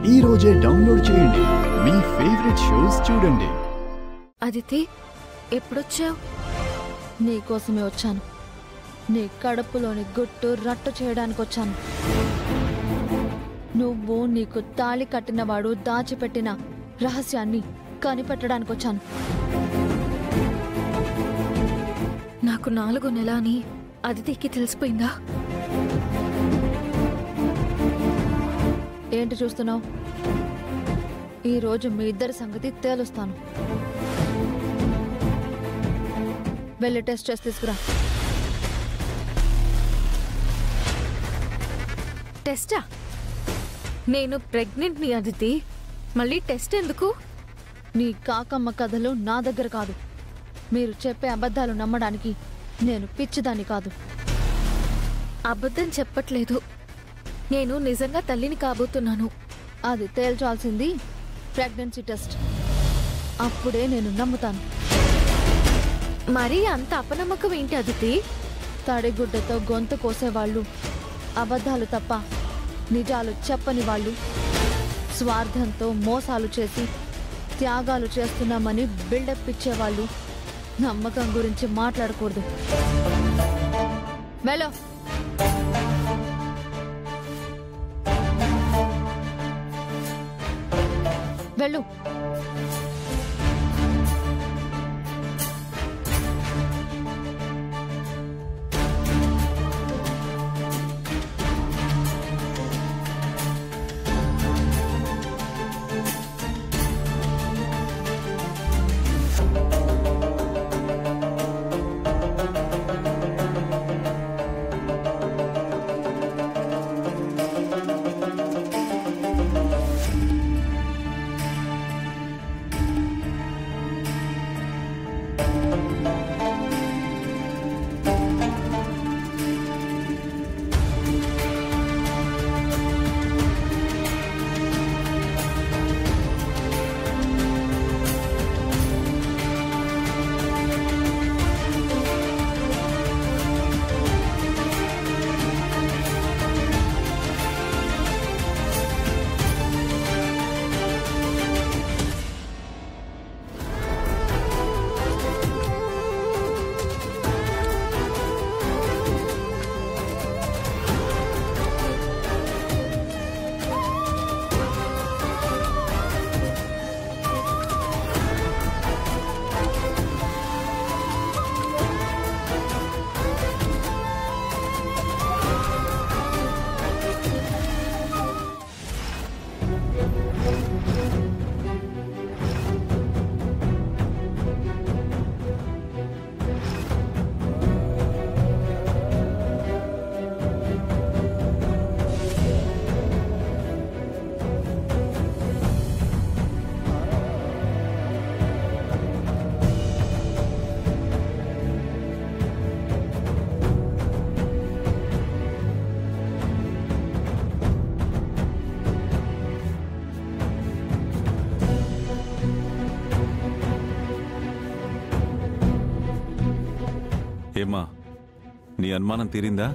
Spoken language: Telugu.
ఈ రోజే డౌన్లోడ్ చేయండి. మీ ఫేవరెట్ షోస్ చూడండి. అదితి, ఎప్పుడొచ్చావు? నీకోసమే వచ్చాను. నీ కడుపులోని గుట్టు రట్టు చేయడానికి వచ్చాను. నువ్వు నీకు తాళి కట్టినవాడు దాచిపెట్టిన రహస్యాన్ని కనిపెట్టడానికి వచ్చాను. నాకు 4 నెలలు అని అదితికి తెలిసిపోయిందా? ఏంటి చూస్తున్నావు? ఈరోజు మీ ఇద్దరి సంగతి తేలుస్తాను. వెళ్ళి టెస్ట్ చేసి తీసుకురా. టెస్టా? నేను ప్రెగ్నెంట్ని అదితి. మళ్ళీ టెస్ట్ ఎందుకు? నీ కాకమ్మ కథలు నా దగ్గర కాదు. మీరు చెప్పే అబద్ధాలు నమ్మడానికి నేను పిచ్చిదాన్ని కాదు. అబద్ధం చెప్పట్లేదు. నేను నిజంగా తల్లిని కాబోతున్నాను. అది తేల్చాల్సింది ప్రెగ్నెన్సీ టెస్ట్. అప్పుడే నేను నమ్ముతాను. మరీ అంత అపనమ్మకం ఏంటి అదితి? తడిగుడ్డతో గొంతు కోసేవాళ్ళు, అబద్ధాలు తప్ప నిజాలు చెప్పని వాళ్ళు, స్వార్థంతో మోసాలు చేసి త్యాగాలు చేస్తున్నామని బిల్డప్ ఇచ్చేవాళ్ళు నమ్మకం గురించి మాట్లాడకూడదు. వెళ్ళు. వెళ్ళు. ఏమ్మా, నీ అనుమానం తీరిందా?